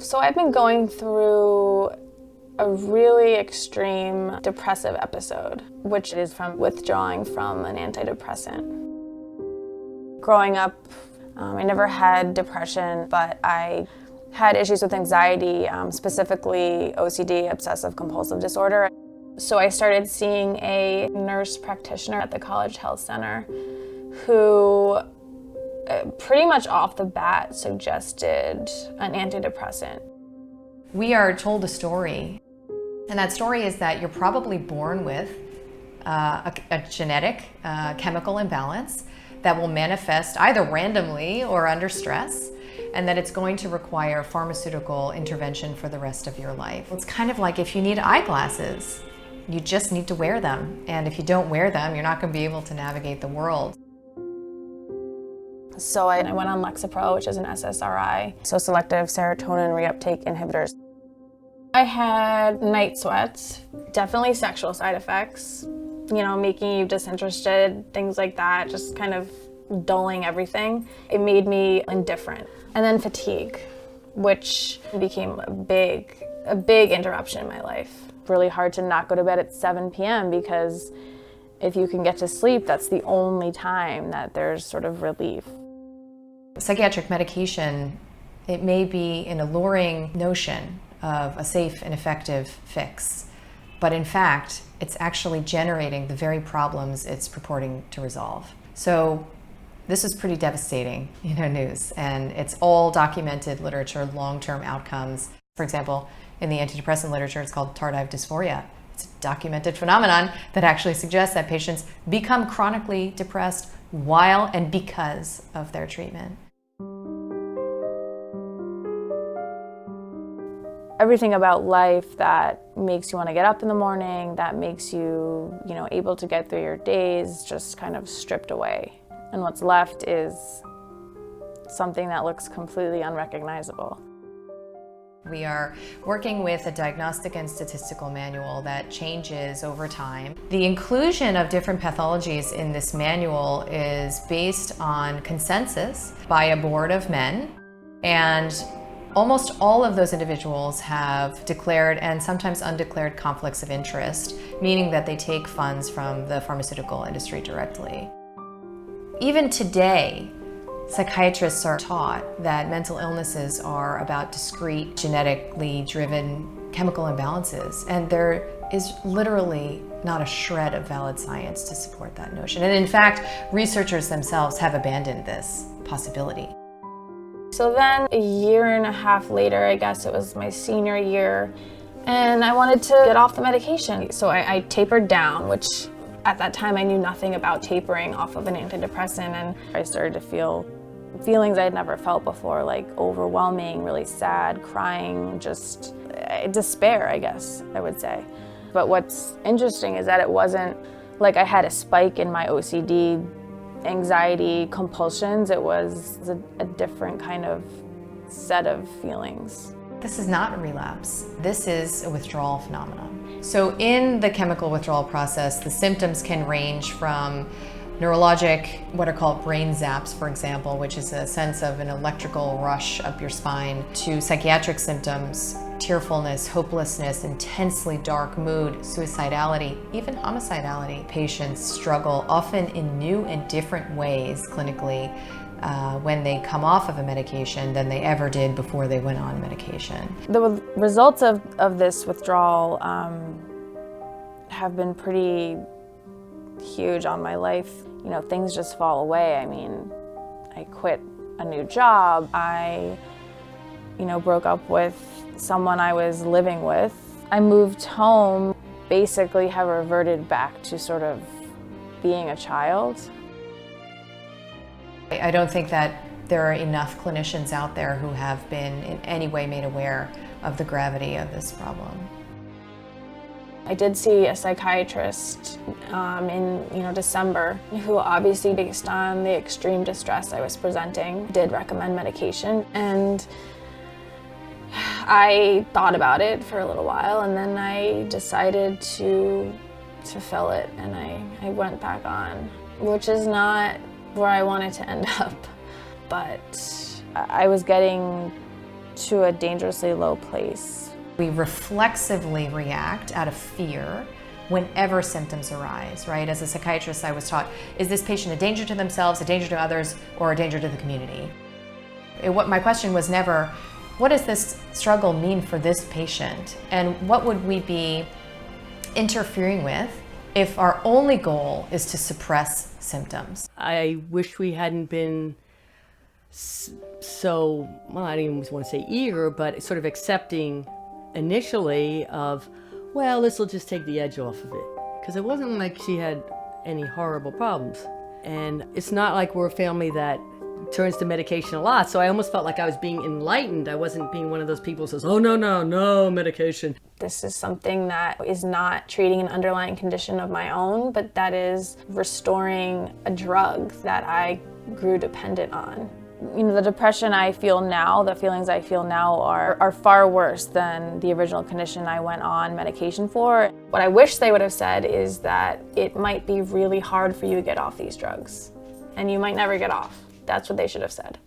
So I've been going through a really extreme depressive episode, which is from withdrawing from an antidepressant. Growing up, I never had depression, but I had issues with anxiety, specifically OCD, obsessive compulsive disorder. So I started seeing a nurse practitioner at the College Health Center who pretty much off the bat suggested an antidepressant. We are told a story, and that story is that you're probably born with a genetic chemical imbalance that will manifest either randomly or under stress, and that it's going to require pharmaceutical intervention for the rest of your life. It's kind of like if you need eyeglasses, you just need to wear them, and if you don't wear them, you're not going to be able to navigate the world. So I went on Lexapro, which is an SSRI, so selective serotonin reuptake inhibitors. I had night sweats, definitely sexual side effects, making you disinterested, things like that, just kind of dulling everything. It made me indifferent. And then fatigue, which became a big interruption in my life. Really hard to not go to bed at 7 p.m. because if you can get to sleep, that's the only time that there's sort of relief. Psychiatric medication, it may be an alluring notion of a safe and effective fix, but in fact, it's actually generating the very problems it's purporting to resolve. So this is pretty devastating, news, and it's all documented literature, long-term outcomes. For example, in the antidepressant literature, it's called tardive dysphoria. It's a documented phenomenon that actually suggests that patients become chronically depressed while and because of their treatment. Everything about life that makes you want to get up in the morning, that makes you, able to get through your days, just kind of stripped away. And what's left is something that looks completely unrecognizable. We are working with a diagnostic and statistical manual that changes over time. The inclusion of different pathologies in this manual is based on consensus by a board of men, and almost all of those individuals have declared and sometimes undeclared conflicts of interest, meaning that they take funds from the pharmaceutical industry directly. Even today, psychiatrists are taught that mental illnesses are about discrete, genetically driven chemical imbalances, and there is literally not a shred of valid science to support that notion. And in fact, researchers themselves have abandoned this possibility. So then a year and a half later, I guess it was my senior year, and I wanted to get off the medication. So I tapered down, which at that time I knew nothing about tapering off of an antidepressant, and I started to feel feelings I had never felt before, like overwhelming, really sad, crying, just despair, I guess I would say. But what's interesting is that it wasn't like I had a spike in my OCD, anxiety, compulsions. It was a different kind of set of feelings. This is not a relapse. This is a withdrawal phenomenon. So in the chemical withdrawal process, the symptoms can range from neurologic, what are called brain zaps, for example, which is a sense of an electrical rush up your spine, to psychiatric symptoms, tearfulness, hopelessness, intensely dark mood, suicidality, even homicidality. Patients struggle often in new and different ways clinically when they come off of a medication than they ever did before they went on medication. The results of this withdrawal have been pretty huge on my life. Things just fall away. I mean, I quit a new job. I, broke up with someone I was living with. I moved home, basically have reverted back to sort of being a child. I don't think that there are enough clinicians out there who have been in any way made aware of the gravity of this problem. I did see a psychiatrist in December, who obviously, based on the extreme distress I was presenting, did recommend medication. And I thought about it for a little while, and then I decided to fill it, and I went back on, which is not where I wanted to end up. But I was getting to a dangerously low place. We reflexively react out of fear whenever symptoms arise, right? As a psychiatrist, I was taught, is this patient a danger to themselves, a danger to others, or a danger to the community? My question was never, what does this struggle mean for this patient? And what would we be interfering with if our only goal is to suppress symptoms? I wish we hadn't been so, well, I don't even want to say eager, but sort of accepting initially of, well, this will just take the edge off of it. Because it wasn't like she had any horrible problems. And it's not like we're a family that turns to medication a lot, so I almost felt like I was being enlightened. I wasn't being one of those people who says, oh, no medication. This is something that is not treating an underlying condition of my own, but that is restoring a drug that I grew dependent on. You know, the depression I feel now, the feelings I feel now are far worse than the original condition I went on medication for. What I wish they would have said is that it might be really hard for you to get off these drugs, and you might never get off. That's what they should have said.